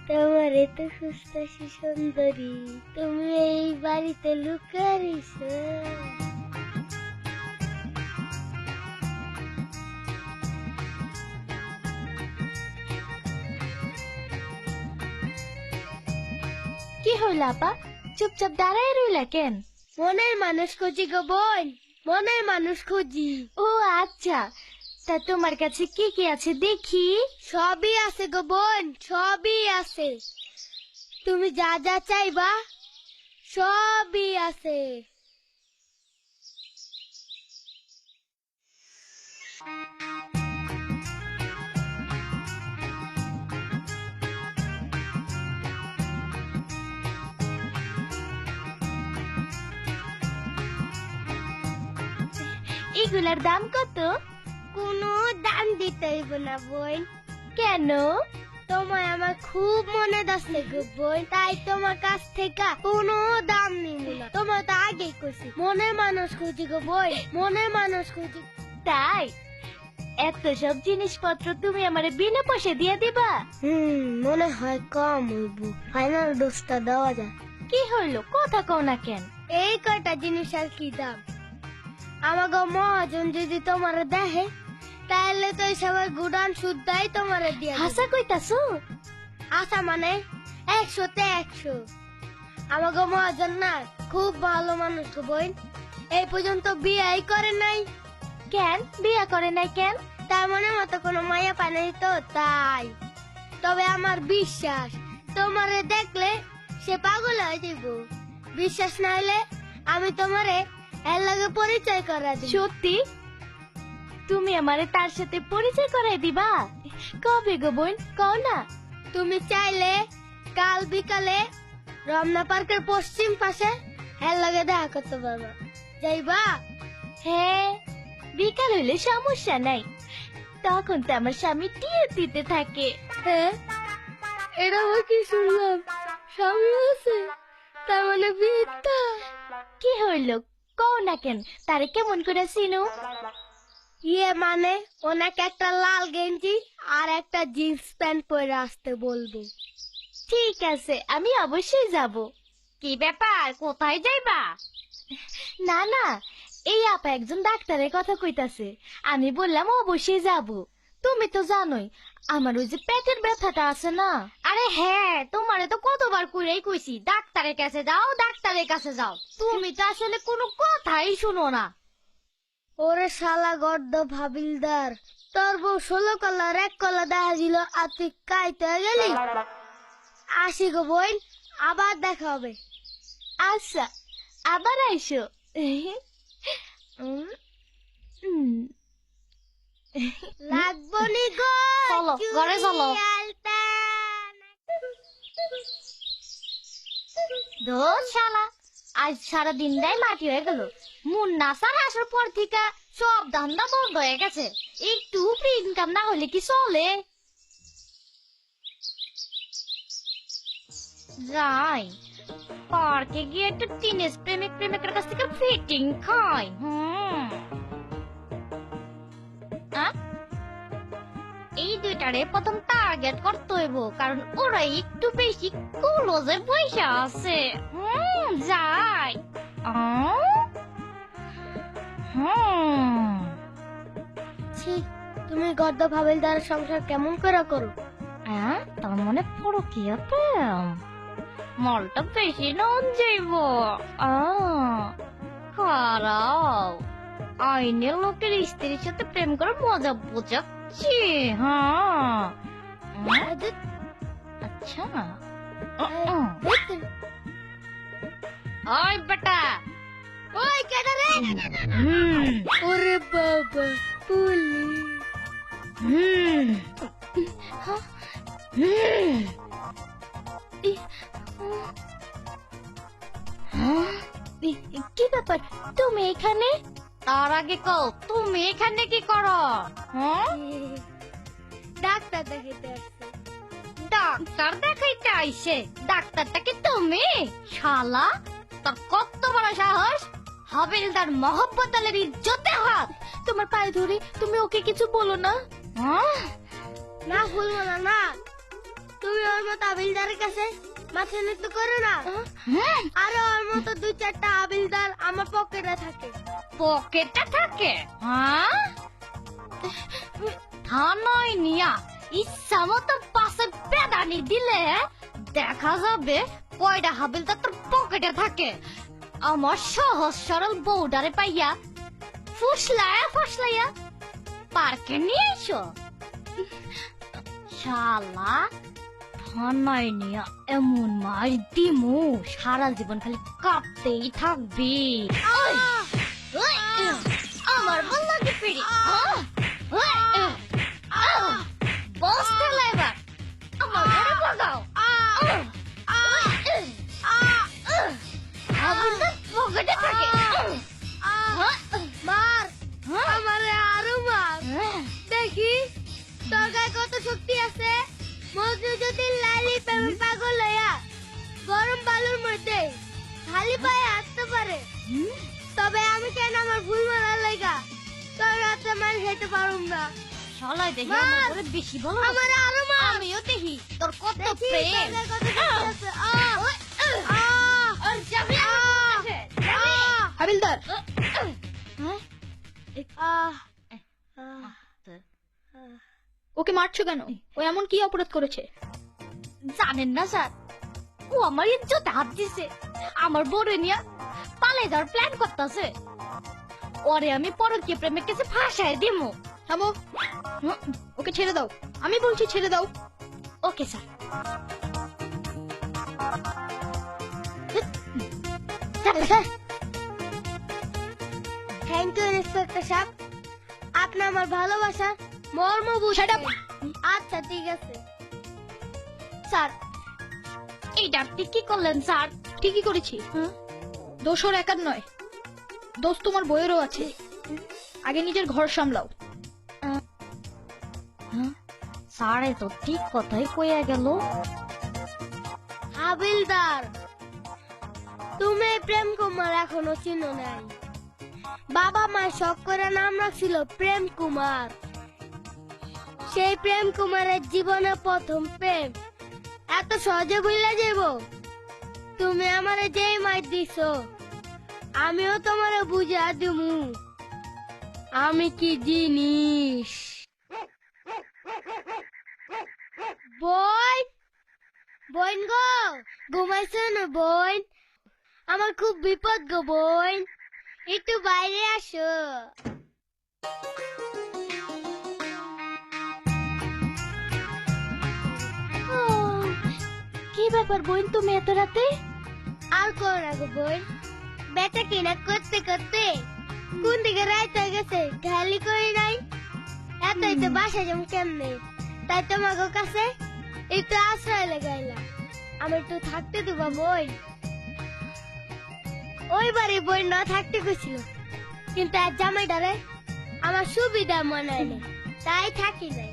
তোমার এত সুস্থ সুন্দরী, তুমি এই বাড়িতে লুকারিস। কি হইল আপা, চুপচাপ দাঁড়ায় রইলা কেন? মনের মানুষ খুঁজি গো বোন, মনের মানুষ খুঁজি। ও আচ্ছা, তা তোমার কাছে কি কি আছে দেখি? সবই আছে গো বোন, সবই আছে। তুমি যা যা চাইবা সবই আছে। এগুলার দাম কত? কোনো দাম দিতে হইব না বোন। কেন? তোমায় আমার খুব মনে দাসলে গো বোন, তাই তোমার কাছ থেকে কোনো দাম নিব না। তোমার তো আগেই কইছি মনের মানুষ খুঁজি গো বোন, মনের মানুষ খুঁজি। তাই এত সব জিনিসপত্র তুমি আমারে বিনা পয়সা দিয়ে দিবা? মনে হয় কম হইব, ফাইনাল ডোজটা দেওয়া যায়। কি হইলো, কথা কও না কেন? এই কয়টা জিনিস আর কি দাম? আমাকে মহাজন যদি তোমার দেখে তাহলে তো সবাই গুডান শুদ্ধাই তোমার দিয়ে দিবে। হাসা কইতাছো? আশা মানে 100তে 100। আমাকে মহাজন না খুব ভালো মানুষ গো বোন, এই পর্যন্ত বিয়েই করে নাই। কেন বিয়া করে নাই কেন? তার মনে মতো কোনো মায়া পায় নাই তো তাই। তবে আমার বিশ্বাস তোমারে দেখলে সে পাগল হয়ে যাইব। বিশ্বাস না হলে আমি তোমারে এর লগে পরিচয় করা দিব। সত্যি? তুমি আমারে তার সাথে পরিচয় করাই দিবা? কবে গো বোন, কও না। তুমি চাইলে কাল বিকালে রমনা পার্কের পশ্চিম পাশে এর লগে দেখা করতে পারবা। যাইবা? হ্যাঁ, বিকাল হইলে সমস্যা নাই, তখন তো আমার স্বামী টিয়ে দিতে থাকে। হ্যাঁ, এটা আমি কি শুনলাম, স্বামী আছে, তার মানে বিয়েটা। কি হইল কও না কেন, তারে কেমন করে চিনো? ইয়ে মানে ওনাকে একটা লাল গেঞ্জি আর একটা জিন্স প্যান্ট পরে আসতে বলবো। ঠিক আছে, আমি অবশ্যই যাব। কি ব্যাপার, কোথায় যাইবা? না না, এই আপা একজন ডাক্তারের কথা কইতাছে, আমি বললাম অবশ্যই যাব। তুমি তো জানোই আমার ওই যে পেটের ব্যথাটা আছে না। আরে হ্যাঁ, তোমারে তো কতবার কইরাই কইছি ডাক্তারের কাছে যাও, ডাক্তারের কাছে যাও। তুমি তো আসলে কোনো কথাই শুনো না। ওরে শালা গর্দ ভাবিলদার, তোর বউ 16 কলার 1 কলা দেখা দিল আর তুই কাইতে গেলি। আসি গো বোন, আবার দেখা হবে। আচ্ছা, আবার আইসো। লাগবো নি গো। চলো, ঘরে চলো। ধর শালা, আজ সারা দিনটাই মাটি হয়ে গেল। মুন্না স্যার আসার পর থেকে সব ধান্দা বন্ধ হয়ে গেছে। একটু ফ্রি ইনকাম না হলে কি চলে? যাই পার্কে গিয়ে একটা টিনেজ প্রেমিকের কাছ থেকে ফিটিং খাই। এই দুইটারে প্রথম টার্গেট করতে হইব, কারণ ওরা একটু বেশি ক্লোজে পয়সা আছে। যাই। ছি, তুমি গর্দ ভাবিলদার সংসার কেমন করে করো? তার মনে পড়ো কি প্রেম? মলটা বেশি নন যাইব। খারাপ আইনের লোকের স্ত্রীর সাথে প্রেম করে মজা বোঝাচ্ছি। হ্যাঁ, আচ্ছা। ওই বেটা, ওই কেডা রে? ওরে বাবা, পুলিশ। কি ব্যাপার, তুমি এখানে? তার আগে কও, তুমি এখানে কি করো? ডাক্তার দেখাইতে আসছে। ডাক্তার দেখাইতে আইছে? ডাক্তারটা কি তুমি? শালা, তোর কত বড় সাহস! হাবিলদার মহব্বত আলীর ইজ্জতে হাত। তোমার পায়ে ধরে, তুমি ওকে কিছু বলো না। না ভুলবো না। তুমি ওর মতো আবিলদারের কাছে মাথা নিত করো না। আরো ওর মতো 2-4টা আবিলদার আমার পকেটে থাকে। পকেটে থাকে? হ্যাঁ, থানায় নিয়া ইচ্ছা মতো পাশে পেদানি দিলে দেখা যাবে কয়টা হাবিলদার তোর পকেটে থাকে। আমার সহজ সরল বউডারে পাইয়া ফুসলাইয়া পার্কে নিয়ে এসো। শালা থানায় নিয়া এমন মার দিমু সারা জীবন খালি কাঁপতেই থাকবি। আমার ভাল লাগে পেরি। বসতে লাইবার আমার ঘরে বাগাও। হাবিলদার পকেটে থাকে। মার, আমারে আরো মার। দেখি তোর গায়ে কত শক্তি আছে। মজনু যদি লালি প্রেমে পাগল হইয়া গরম বালুর মধ্যে খালি পায়ে আসতে পারে, তবে আমি কেন আমার ভুল মারার লাগা তোর রাতে মার খেতে পারুম না। শালাই দেখি মার। আমার ঘরে বেশি ভালো। আমারে আরো মার। আমিও দেখি তোর কত দেখি প্রেম। তোর গায়ে কত শক্তি আছে। আর যাবি হাবিলদার, ওকে মারছো কেন? ও এমন কি অপরাধ করেছে? জানেন না স্যার, ও আমার ইজ্জত হাত দিছে। আমার বড় নিয়া পালে যাওয়ার প্ল্যান করতেছে। ওরে আমি পরকীয় প্রেমের কাছে ফাঁসায় দিমু। থামো, ওকে ছেড়ে দাও। আমি বলছি ছেড়ে দাও। Okay sir. Thank you inspector সাহেব, আপনি আমার ভালোবাসা মর্ম বুঝেন। আচ্ছা ঠিক আছে। স্যার এই ডাক্তি কি করলেন স্যার? ঠিকই করেছি। দোষ ওর একার নয়, দোষ তোমার বইয়েরও আছে। আগে নিজের ঘর সামলাও। স্যার এ তো ঠিক কথাই কইয়া গেল। হাবিলদার, তুমি প্রেম কুমার এখনো চিনো নাই। বাবা মা শখ করে নাম রাখছিল প্রেম কুমার। সেই প্রেম কুমারের জীবনে প্রথম প্রেম এত সহজে ভুলে যাব? তুমি আমারে যেই মার দিছো, আমিও তোমারে বুঝা দিমু আমি কি জিনিস। বোন, বোন গো, ঘুমাইছো না বোন? আমার খুব বিপদ গো বোন, একটু বাইরে আসো। কি ব্যাপার বোন, তুমি এত রাতে? আর কোন না গো বোন, বেটা কিনা করতে করতে কোন দিকে রাত হয়ে গেছে খেয়ালি করি নাই। এতই তো বাসা যেমন কেমনে, তাই তোমাকে কাছে একটু আশ্রয় লাগাইলাম। আমি একটু থাকতে দিবা বোন? ওই বাড়ি বোন না থাকতে গেছিল, কিন্তু আর জামাইটারে আমার সুবিধা মনে হয়, তাই থাকি নাই।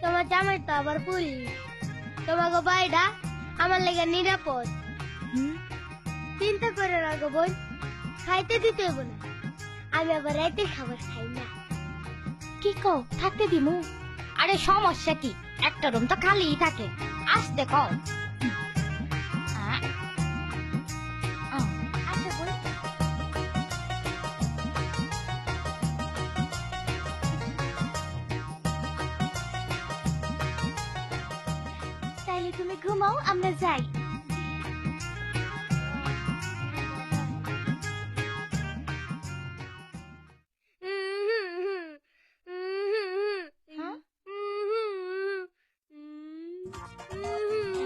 তোমার জামাই তো আবার পুলিশ, তোমাকে বাড়িটা আমার লেগে নিরাপদ। চিন্তা করে না গো বোন, খাইতে দিতে হইব না। আমি আবার রাতে খাবার খাই না। কি কও থাকতে দিমু? আরে সমস্যা কি, একটা রুম তো খালিই থাকে, আসতে কও। আচ্ছা বোন। তাইলে তুমি ঘুমাও, আমরা যাই।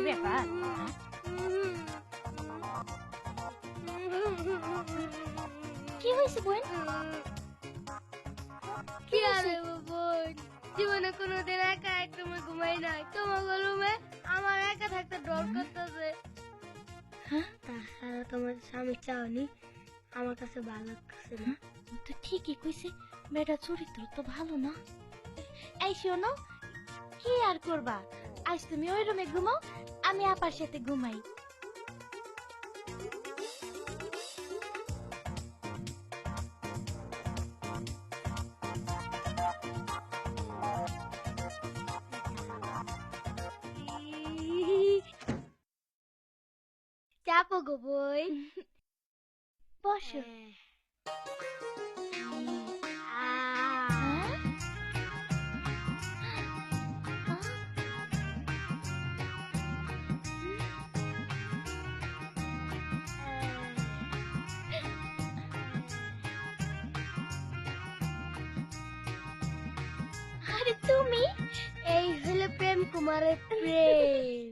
ব্যাপার কি হয়েছে বোন? কি আর হইব বোন, জীবনে কোনোদিন একা এক রুমে ঘুমাই নাই। তোমার রুমে আমার একা থাকতে ডর করতেছে। তাছাড়া তোমার স্বামী চাওনি, আমার কাছে ভালো লাগছে না। তো ঠিকই কইছে, মেয়েটা চরিত্র তো ভালো না। এই শোনো, কি আর করবা, আজ তুমি ওই রুমে ঘুমাও, আমি আপার সাথে ঘুমাই। আপু গো বই বসো। আরে তুমি এই হলো প্রেম কুমারের প্রেম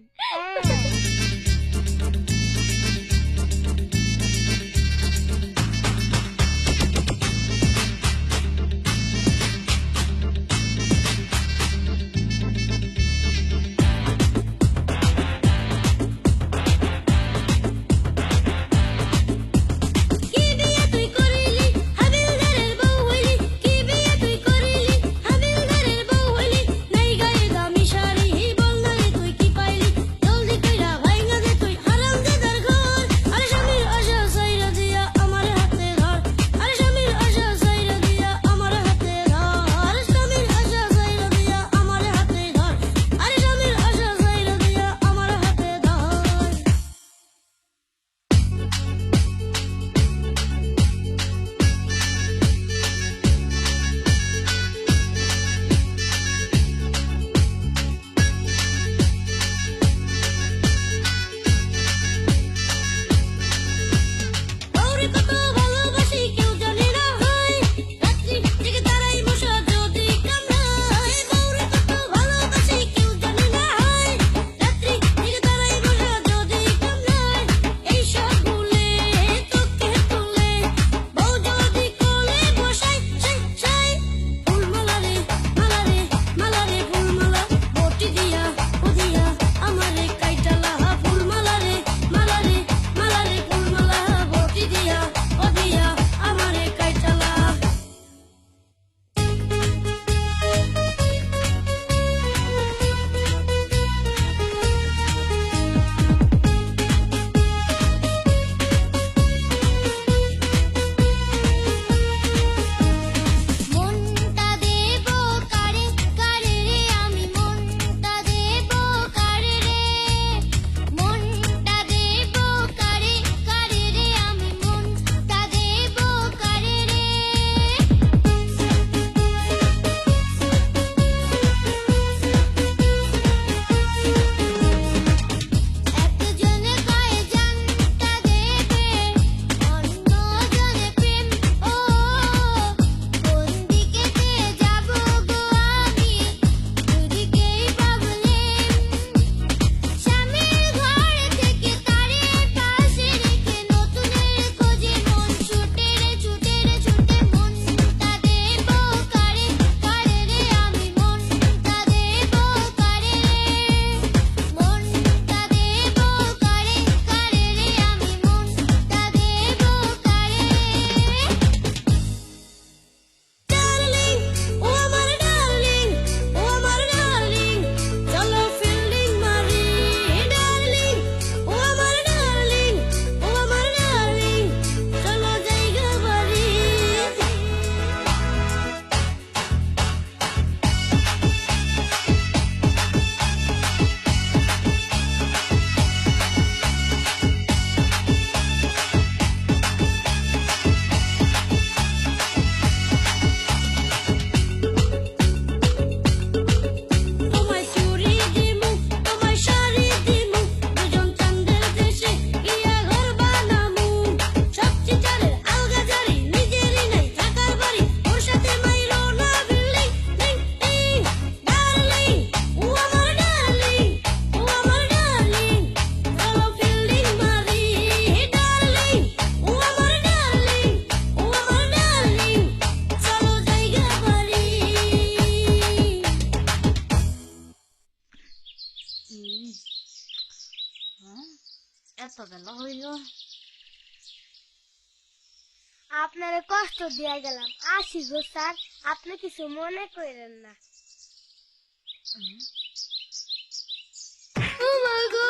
এত বেলা হইল আপনারে কষ্ট দিয়া গেলাম আসি গো স্যার আপনি কিছু মনে করেন না ও মা গো